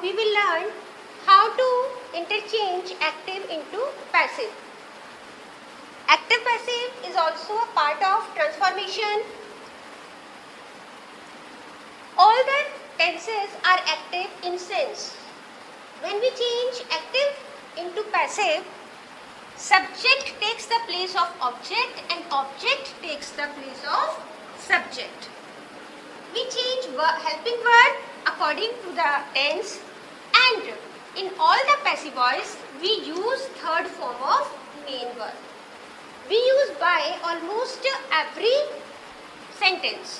we will learn how to interchange active into passive. Active passive is also a part of transformation. All the tenses are active in sense. When we change active into passive, subject takes the place of object and object takes the place of subject. We change helping word according to the tense, and in all the passive voice we use third form of main verb. We use by almost every sentence.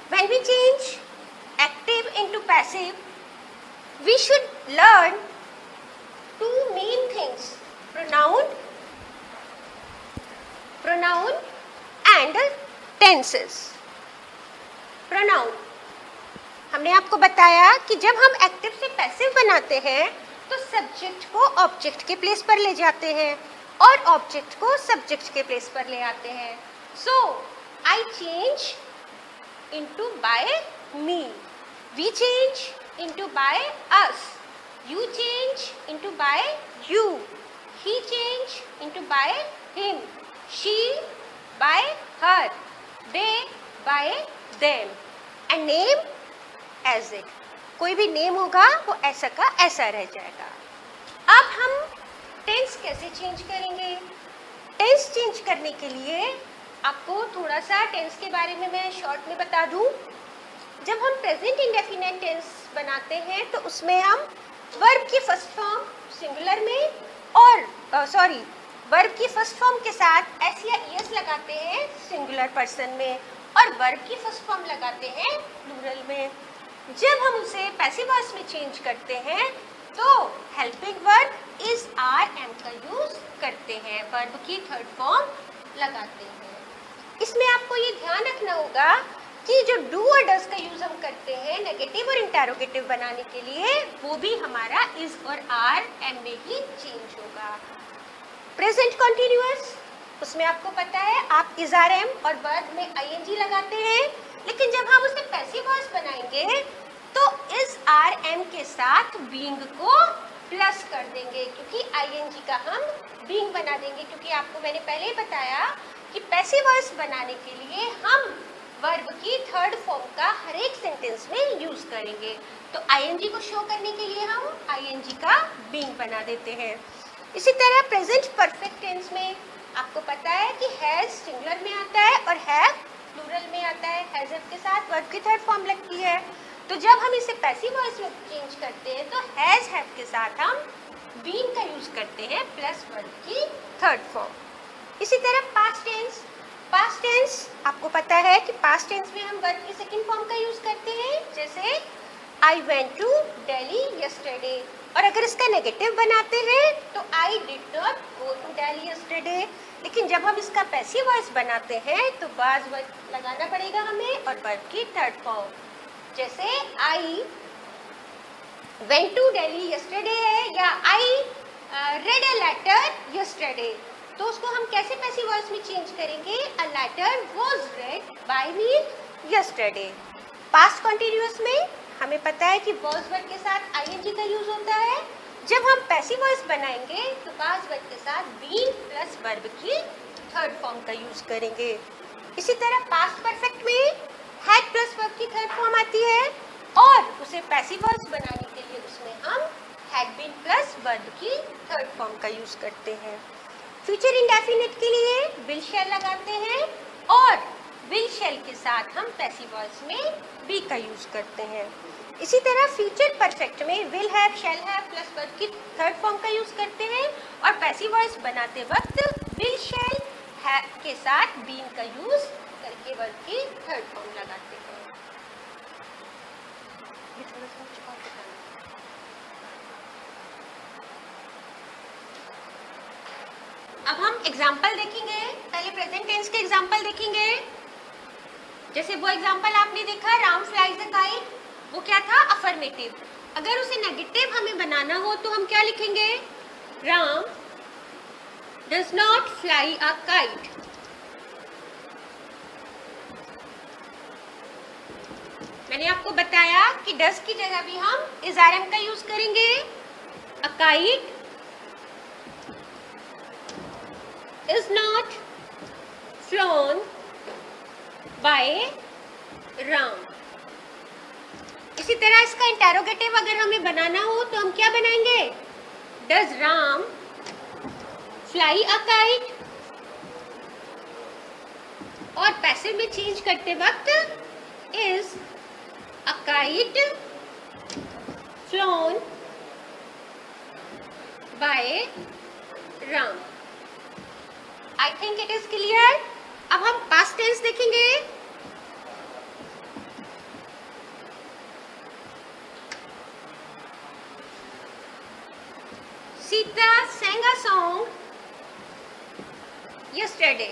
When we change active into passive, we should learn two main things: pronoun and tenses. pronoun, हमने आपको बताया कि जब हम active से passive बनाते हैं तो सब्जेक्ट को ऑब्जेक्ट के प्लेस पर ले जाते हैं और ऑब्जेक्ट को सब्जेक्ट के प्लेस पर ले आते हैं. So I change into by me, we change into by us, you change into by you, he change into by him, she by her, they by them, and name as it. कोई भी name होगा वो ऐसा का ऐसा रह जाएगा. अब हम टेंस कैसे चेंज करेंगे? टेंस चेंज करने के लिए आपको थोड़ा सा टेंस के बारे में मैं शॉर्ट में बता दूं. जब हम प्रेजेंट इंडेफिनिट टेंस बनाते हैं तो उसमें हम वर्ब की फर्स्ट फॉर्म सिंगुलर में और वर्ब की फर्स्ट फॉर्म के साथ एस या ईएस लगाते हैं सिंगुलर पर्सन में और वर्ब की फर्स्ट फॉर्म लगाते हैं प्लूरल में. जब हम उसे पैसिव वॉइस में चेंज करते हैं तो helping verb is are am का यूज करते हैं, वर्ब की थर्ड फॉर्म लगाते हैं. इसमें आपको ये ध्यान रखना होगा कि जो डू और डज का यूज हम करते हैं नेगेटिव और इंटरोगेटिव बनाने के लिए वो भी हमारा इज और आर एम में ही चेंज होगा. प्रेजेंट कॉन्टिन्यूअस, उसमें आपको पता है आप इज आर एम और वर्ब में आईएनजी लगाते हैं, लेकिन जब हम उसे पैसिव वॉइस बनाएंगे तो इज आर एम के साथ बीइंग को प्लस कर देंगे क्योंकि आईएनजी का हम बीइंग बना देंगे. क्योंकि आपको मैंने पहले ही बताया कि पैसिव वॉइस बनाने के लिए हम वर्ब की थर्ड फॉर्म का हर एक सेंटेंस में यूज करेंगे. तो आईएनजी को शो करने के लिए हम आईएनजी का बीइंग बना देते हैं. इसी तरह प्रेजेंट परफेक्ट टेंस में आपको पता है कि हैज सिंगुलर में आता है और हैव प्लूरल में आता है. हैज के साथ वर्ब की थर्ड फॉर्म लगती है. तो जब हम इसे पैसिव वॉइस में चेंज करते हैं तो हैज हैव के साथ हम बीइंग का यूज करते हैं प्लस वर्ब की थर्ड फॉर्म. इसी तरह पास्ट टेंस, पास्ट टेंस आपको पता है कि पास्ट टेंस में हम वर्ब की सेकंड फॉर्म का यूज करते हैं, जैसे I went to Delhi yesterday. और अगर इसका नेगेटिव बनाते हैं तो I did not go to Delhi yesterday. लेकिन जब हम इसका पैसिव वॉइस बनाते हैं तो बाज वर्ब लगाना पड़ेगा हमें और वर्ब की थर्ड फॉर्म. जैसे I went to Delhi yesterday है या I read a letter yesterday. तो उसको हम कैसे पैसिव वॉइस में चेंज करेंगे? A letter was read by me yesterday. Past continuous में हमें पता है कि वाज वर्ब के साथ आईएनजी का यूज होता है. जब हम पैसिव वॉइस बनाएंगे तो वाज वर्ब के साथ बीइंग प्लस वर्ब की थर्ड फॉर्म का यूज करेंगे. इसी तरह पास्ट परफेक्ट में हैड प्लस वर्ब की थर्ड फॉर्म आती है और उसे पैसिव वॉइस बनाने के लिए उसमें हम हैड बीन प्लस वर्ब की थर्ड फॉर्म का यूज करते हैं. फ्यूचर इंडेफिनिट के लिए विल शैल लगाते हैं और विल शैल के साथ हम पैसिव वॉइस में बी का यूज करते हैं. इसी तरह फ्यूचर परफेक्ट में will have shall have plus verb की थर्ड फॉर्म का यूज करते हैं और पैसिव वॉइस बनाते वक्त विल शैल हैव के साथ बीन का यूज करके वर्ब की थर्ड फॉर्म लगाते हैं. अब हम एग्जाम्पल देखेंगे. पहले प्रेजेंट टेंस के एग्जाम्पल देखेंगे. जैसे वो एग्जाम्पल आपने देखा राम फ्लाइज अ काइट, वो क्या था? अफर्मेटिव. अगर उसे नेगेटिव हमें बनाना हो तो हम क्या लिखेंगे? Ram does not fly a kite. मैंने आपको बताया कि डज की जगह भी हम इज आर एम का यूज करेंगे। A kite is not flown by Ram. इसी तरह इसका इंटेरोगेटिव अगर हमें बनाना हो तो हम क्या बनाएंगे? Does Ram fly a kite. और पैसिव में चेंज करते वक्त is a kite flown by Ram. I think it is clear. अब हम पास्ट टेंस देखेंगे। Sita sang a song yesterday।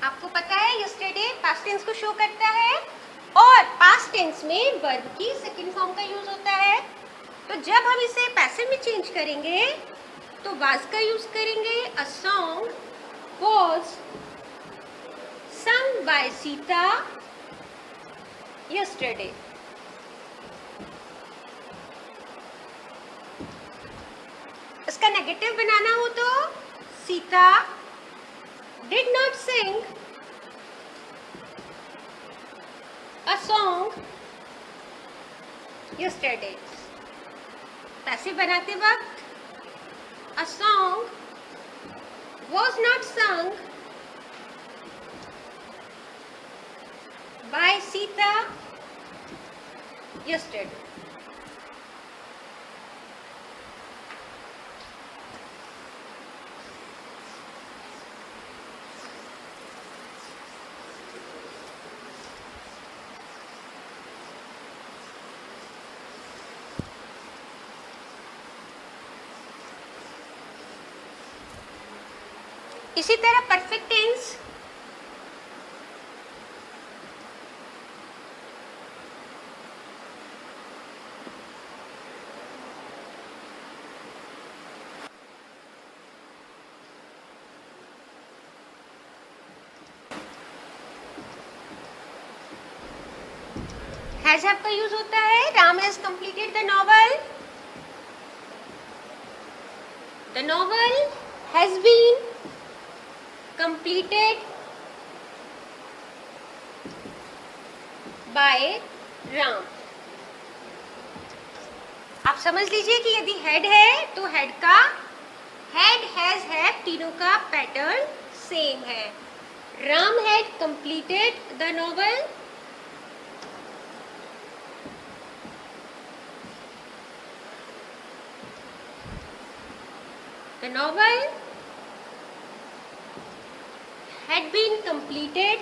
आपको पता है yesterday पास्ट टेंस को शो करता है और पास्ट टेंस में वर्ब की सेकंड फॉर्म का यूज होता है। तो जब हम इसे पैसिव में चेंज करेंगे तो वाज का यूज करेंगे। A song was sung by Sita yesterday। इसका नेगेटिव बनाना हो तो Sita did not sing a song yesterday। Passive बनाते वक्त a song was not sung by Sita yesterday। इसी तरह परफेक्ट टेंस हैज हैव का यूज होता है। Ram has completed the novel. The novel has been completed by Ram. आप समझ लीजिए कि यदि हेड है तो हेड का हेड हैज हैव तीनों का पैटर्न सेम है। Ram had completed the novel. The novel had been completed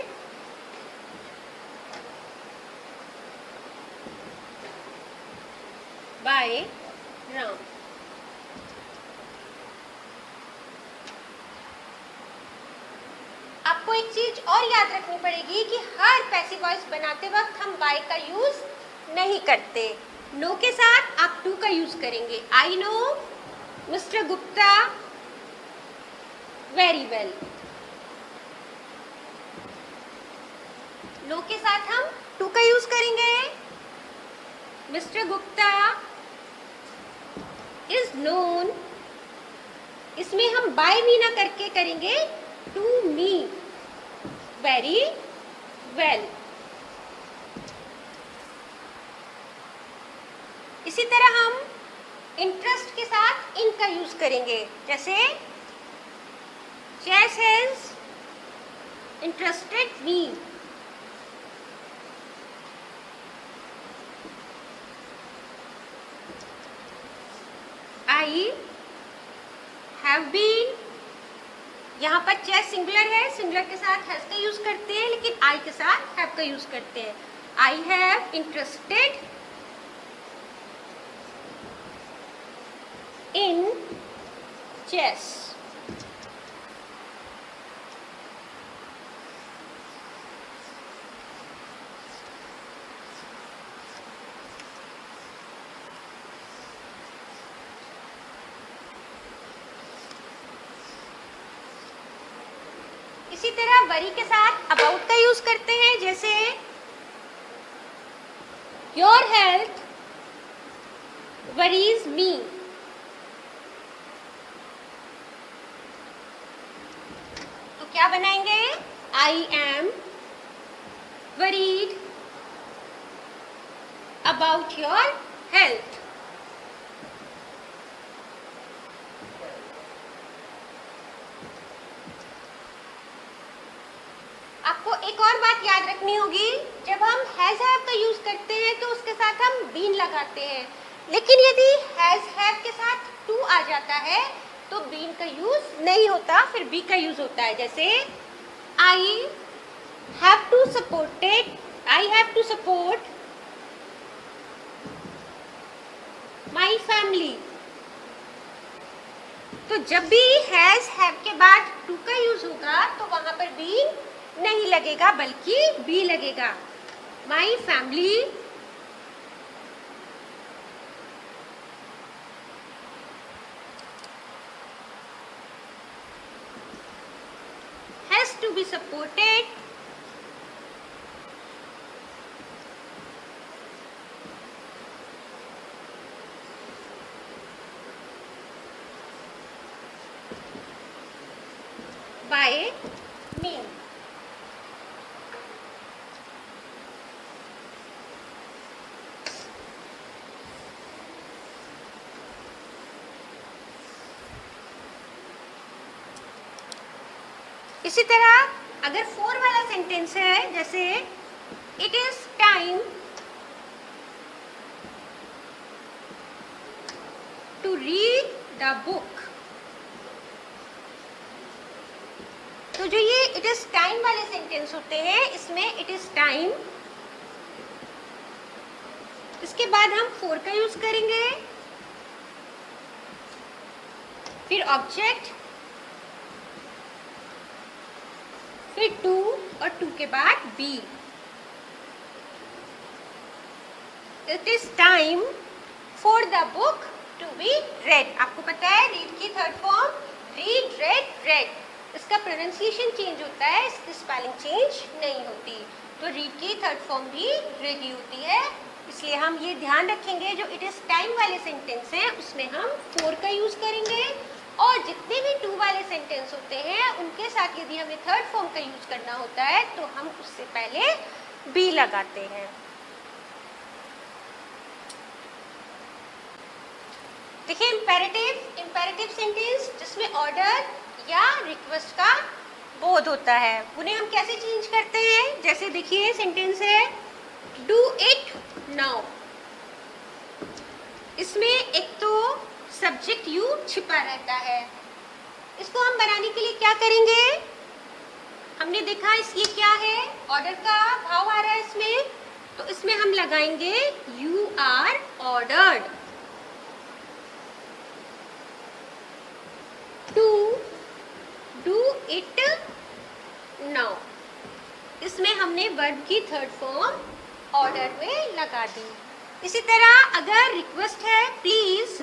by Ram। आपको एक चीज और याद रखनी पड़ेगी कि हर पैसिव वॉइस बनाते वक्त हम by का यूज नहीं करते। नो के साथ आप टू का यूज करेंगे। I know mister Gupta very well. Know के साथ हम टू का यूज करेंगे। Mister Gupta is known. इसमें हम बाय मी ना करके करेंगे टू मी वेरी वेल। इसी तरह हम इंटरेस्ट के साथ इन का यूज करेंगे। जैसे chess has interested me. I have been. यहाँ पर चेस सिंगुलर है, सिंगुलर के साथ हैज का यूज करते हैं, लेकिन आई के साथ हैव का यूज करते हैं। I have interested in chess. इसी तरह वरी के साथ अबाउट का यूज करते हैं, जैसे योर हेल्थ वरीज मी। तो क्या बनाएंगे? I am worried about your health. आपको एक और बात याद रखनी होगी, जब हम हैज हैव का यूज करते हैं तो उसके साथ हम बीन लगाते हैं, लेकिन यदि हैज हैव के साथ टू आ जाता है तो बीन का यूज नहीं होता, फिर बी का यूज होता है। जैसे I have to support my family. तो जब भी हैज हैव के बाद टू का यूज होगा तो वहां पर बी नहीं लगेगा बल्कि बी लगेगा। My family has to be supported by me. इसी तरह अगर फोर वाला सेंटेंस है, जैसे it is time to read the book. तो जो ये इट इज टाइम वाले सेंटेंस होते हैं, इसमें इट इज टाइम, इसके बाद हम फोर का यूज करेंगे, फिर ऑब्जेक्ट, फिर टू और टू के बाद be. It is time for the book to be read. आपको पता है रीड की third form read, read, read. इसका प्रोनाउंसिएशन चेंज होता है, इसकी स्पेलिंग चेंज नहीं होती। तो रीड की थर्ड फॉर्म भी रेड ही होती है, इसलिए हम ये ध्यान रखेंगे जो इट इज टाइम वाले सेंटेंस हैं उसमें हम फोर का यूज करेंगे, और जितने भी टू वाले सेंटेंस होते हैं उनके साथ यदि हमें थर्ड फॉर्म का यूज करना होता है तो हम उससे पहले बी लगाते हैं। देखिए इंपेरेटिव सेंटेंस जिसमें ऑर्डर या रिक्वेस्ट का बोध होता है, उन्हें हम कैसे चेंज करते हैं? जैसे देखिए सेंटेंस है डू इट नाउ। इसमें एक तो सब्जेक्ट यू छिपा रहता है, इसको हम बनाने के लिए क्या करेंगे? हमने देखा ये क्या है, ऑर्डर का भाव आ रहा है इसमें, तो इसमें हम लगाएंगे you are ordered. To do it now, इसमें हमने वर्ब की थर्ड फॉर्म ऑर्डर में लगा दी। इसी तरह अगर रिक्वेस्ट है please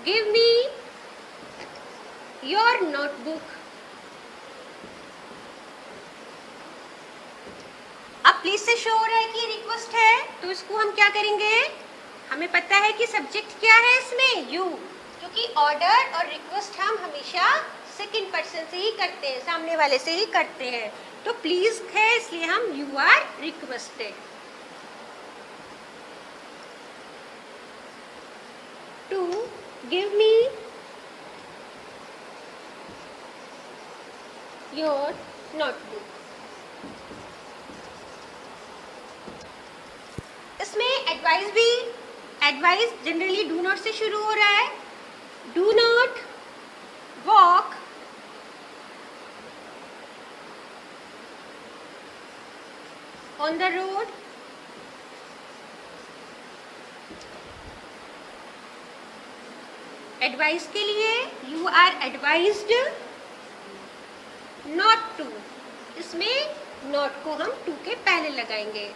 give me your notebook. अब प्लीज से शो हो रहा है कि रिक्वेस्ट है, तो इसको हम क्या करेंगे? हमें पता है कि सब्जेक्ट क्या है इसमें यू, क्योंकि ऑर्डर और रिक्वेस्ट हम हमेशा सेकंड पर्सन से ही करते हैं, सामने वाले से ही करते हैं। तो प्लीज है इसलिए हम you are requested. To give me your notebook. इसमें एडवाइस जनरली डू नॉट से शुरू हो रहा है। Do not walk on the road. Advice के लिए you are advised not to, इसमें नॉट को हम टू के पहले लगाएंगे।